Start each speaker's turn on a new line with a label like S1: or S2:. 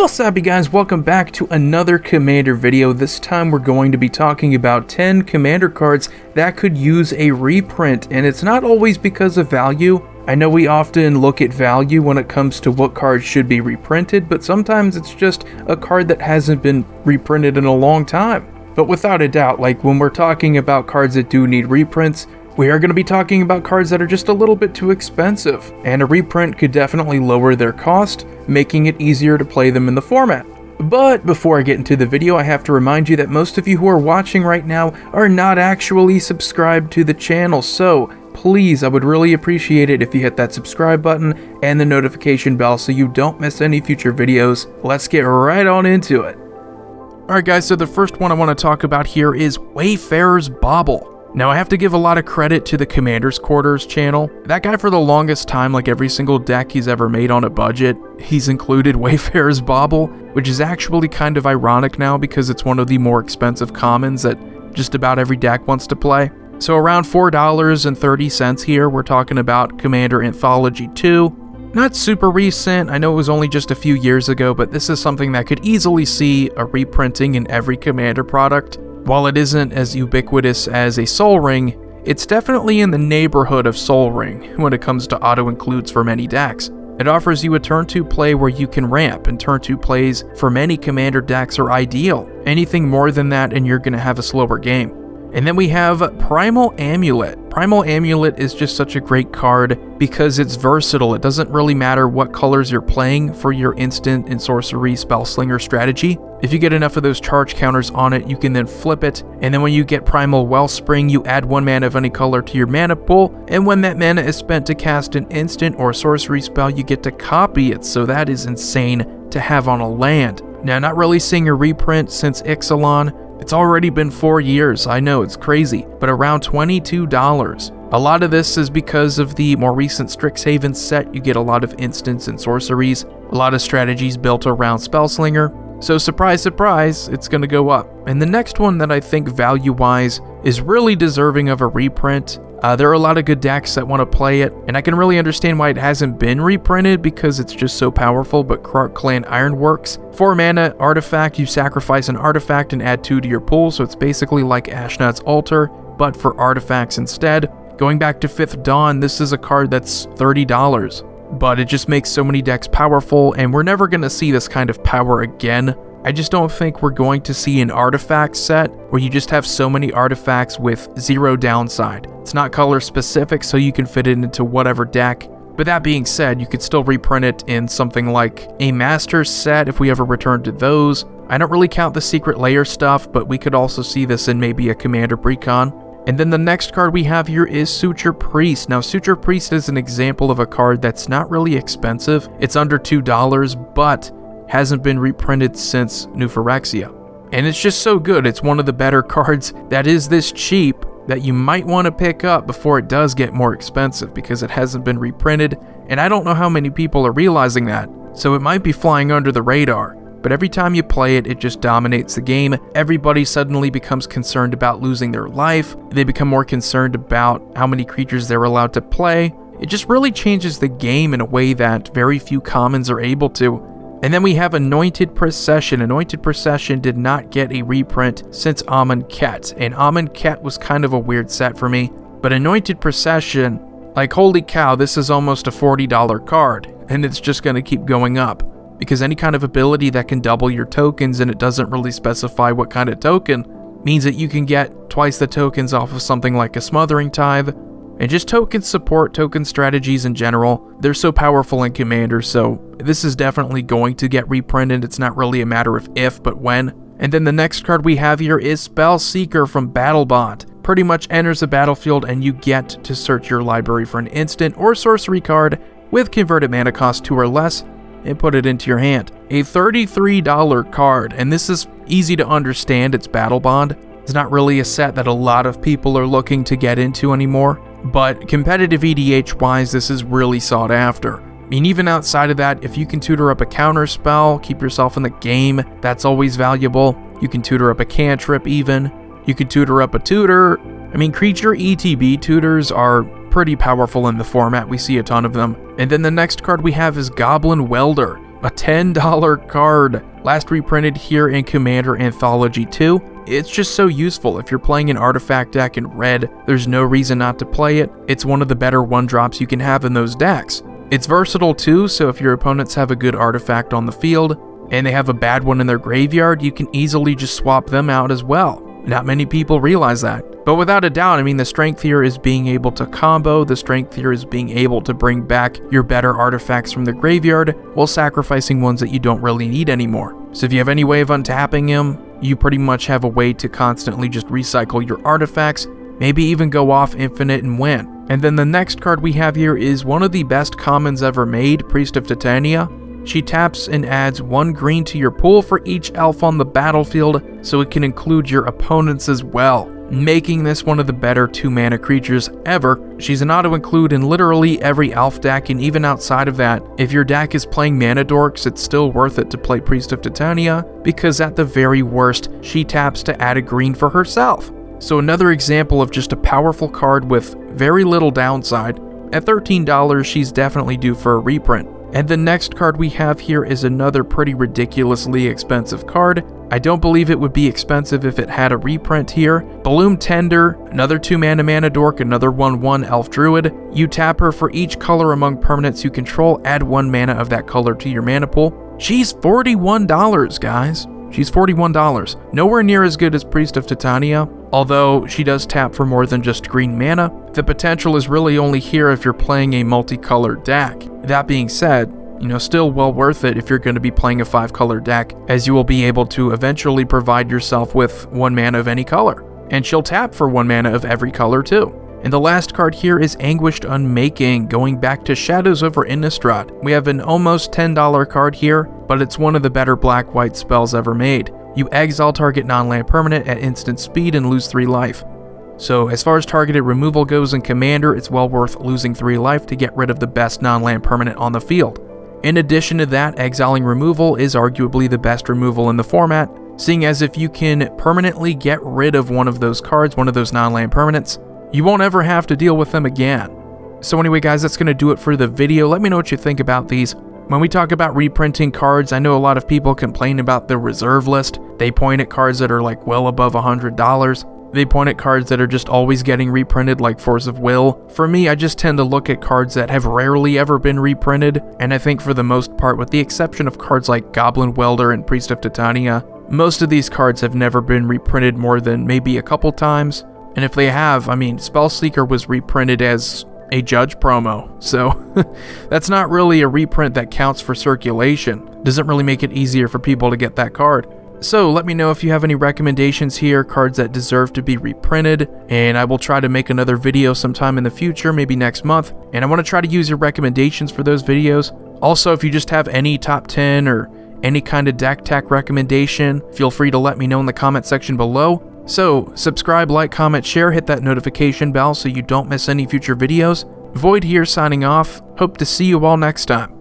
S1: What's up, you guys? Welcome back to another Commander video. This time we're going to be talking about 10 Commander cards that could use a reprint, and it's not always because of value. I know we often look at value when it comes to what cards should be reprinted, but sometimes it's just a card that hasn't been reprinted in a long time. But without a doubt, like when we're talking about cards that do need reprints, we are going to be talking about cards that are just a little bit too expensive, and a reprint could definitely lower their cost, making it easier to play them in the format. But before I get into the video, I have to remind you that most of you who are watching right now are not actually subscribed to the channel, so please, I would really appreciate it if you hit that subscribe button and the notification bell so you don't miss any future videos. Let's get right on into it. Alright guys, so the first one I want to talk about here is Wayfarer's Bauble. Now, I have to give a lot of credit to the Commander's Quarters channel. That guy, for the longest time, like every single deck he's ever made on a budget, he's included Wayfarer's Bauble, which is actually kind of ironic now because it's one of the more expensive commons that just about every deck wants to play. So around $4.30 here, we're talking about Commander Anthology 2. Not super recent, I know it was only just a few years ago, but this is something that could easily see a reprinting in every Commander product. While it isn't as ubiquitous as a Sol Ring, it's definitely in the neighborhood of Sol Ring when it comes to auto-includes for many decks. It offers you a turn 2 play where you can ramp, and turn 2 plays for many Commander decks are ideal. Anything more than that and you're going to have a slower game. And then we have Primal Amulet. Primal Amulet is just such a great card because it's versatile. It doesn't really matter what colors you're playing for your instant and sorcery spellslinger strategy. If you get enough of those charge counters on it, you can then flip it, and then when you get Primal Wellspring, you add 1 mana of any color to your mana pool, and when that mana is spent to cast an instant or sorcery spell, you get to copy it, so that is insane to have on a land. Now, not really seeing a reprint since Ixalan. It's already been 4 years, I know, it's crazy, but around $22. A lot of this is because of the more recent Strixhaven set. You get a lot of instants and sorceries, a lot of strategies built around Spellslinger, so surprise, surprise, it's going to go up. And the next one that I think value-wise is really deserving of a reprint. There are a lot of good decks that want to play it, and I can really understand why it hasn't been reprinted because it's just so powerful, but Krark Clan Ironworks. 4 mana artifact, you sacrifice an artifact and add 2 to your pool, so it's basically like Ashnod's Altar, but for artifacts instead. Going back to 5th Dawn, this is a card that's $30, but it just makes so many decks powerful, and we're never going to see this kind of power again. I just don't think we're going to see an artifact set where you just have so many artifacts with 0 downside. It's not color specific, so you can fit it into whatever deck. But that being said, you could still reprint it in something like a Masters set if we ever return to those. I don't really count the Secret Lair stuff, but we could also see this in maybe a Commander Precon. And then the next card we have here is Suture Priest. Now, Suture Priest is an example of a card that's not really expensive. It's under $2, but hasn't been reprinted since New Phyrexia. And it's just so good. It's one of the better cards that is this cheap that you might want to pick up before it does get more expensive because it hasn't been reprinted, and I don't know how many people are realizing that, so it might be flying under the radar. But every time you play it, it just dominates the game. Everybody suddenly becomes concerned about losing their life. They become more concerned about how many creatures they're allowed to play. It just really changes the game in a way that very few commons are able to. And then we have Anointed Procession. Anointed Procession did not get a reprint since Amonkhet, and Amonkhet was kind of a weird set for me. But Anointed Procession, like holy cow, this is almost a $40 card, and it's just going to keep going up. Because any kind of ability that can double your tokens, and it doesn't really specify what kind of token, means that you can get twice the tokens off of something like a Smothering Tithe. And just token support, token strategies in general, they're so powerful in Commander, so this is definitely going to get reprinted. It's not really a matter of if, but when. And then the next card we have here is Spellseeker from Battlebond. Pretty much enters the battlefield and you get to search your library for an instant or sorcery card with converted mana cost 2 or less and put it into your hand. A $33 card, and this is easy to understand. It's Battlebond. It's not really a set that a lot of people are looking to get into anymore. But competitive EDH-wise, this is really sought after. I mean, even outside of that, if you can tutor up a counter spell, keep yourself in the game, that's always valuable. You can tutor up a cantrip even. You can tutor up a tutor. I mean, creature ETB tutors are pretty powerful in the format. We see a ton of them. And then the next card we have is Goblin Welder. a $10 card. Last reprinted here in Commander Anthology 2. It's just so useful. If you're playing an artifact deck in red, there's no reason not to play it. It's one of the better 1-drops you can have in those decks. It's versatile too, so if your opponents have a good artifact on the field, and they have a bad one in their graveyard, you can easily just swap them out as well. Not many people realize that. But without a doubt, I mean, the strength here is being able to combo, the strength here is being able to bring back your better artifacts from the graveyard while sacrificing ones that you don't really need anymore. So if you have any way of untapping him, you pretty much have a way to constantly just recycle your artifacts, maybe even go off infinite and win. And then the next card we have here is one of the best commons ever made, Priest of Titania. She taps and adds 1 green to your pool for each elf on the battlefield, so it can include your opponents as well, making this one of the better 2-mana creatures ever. She's an auto-include in literally every elf deck, and even outside of that, if your deck is playing mana dorks, it's still worth it to play Priest of Titania, because at the very worst, she taps to add a green for herself. So another example of just a powerful card with very little downside. At $13, she's definitely due for a reprint. And the next card we have here is another pretty ridiculously expensive card. I don't believe it would be expensive if it had a reprint here. Bloom Tender, another 2-mana mana dork, another 1/1 elf druid. You tap her for each color among permanents you control, add 1 mana of that color to your mana pool. She's $41, guys. She's $41. Nowhere near as good as Priest of Titania, although she does tap for more than just green mana. The potential is really only here if you're playing a multicolored deck. That being said, still well worth it if you're going to be playing a 5-color deck, as you will be able to eventually provide yourself with 1 mana of any color. And she'll tap for 1 mana of every color too. And the last card here is Anguished Unmaking, going back to Shadows over Innistrad. We have an almost $10 card here, but it's one of the better black-white spells ever made. You exile target non-land permanent at instant speed and lose 3 life. So as far as targeted removal goes in Commander, it's well worth losing 3 life to get rid of the best non-land permanent on the field. In addition to that, exiling removal is arguably the best removal in the format, seeing as if you can permanently get rid of one of those cards, one of those non-land permanents, you won't ever have to deal with them again. So anyway guys, that's going to do it for the video. Let me know what you think about these. When we talk about reprinting cards, I know a lot of people complain about the reserve list. They point at cards that are like well above $100. They point at cards that are just always getting reprinted, like Force of Will. For me, I just tend to look at cards that have rarely ever been reprinted, and I think for the most part, with the exception of cards like Goblin Welder and Priest of Titania, most of these cards have never been reprinted more than maybe a couple times. And if they have, I mean, Spellseeker was reprinted as a Judge promo, so that's not really a reprint that counts for circulation. Doesn't really make it easier for people to get that card. So let me know if you have any recommendations here, cards that deserve to be reprinted, and I will try to make another video sometime in the future, maybe next month, and I want to try to use your recommendations for those videos. Also, if you just have any top 10 or any kind of deck tech recommendation, feel free to let me know in the comment section below. So, subscribe, like, comment, share, hit that notification bell so you don't miss any future videos. Void here signing off. Hope to see you all next time.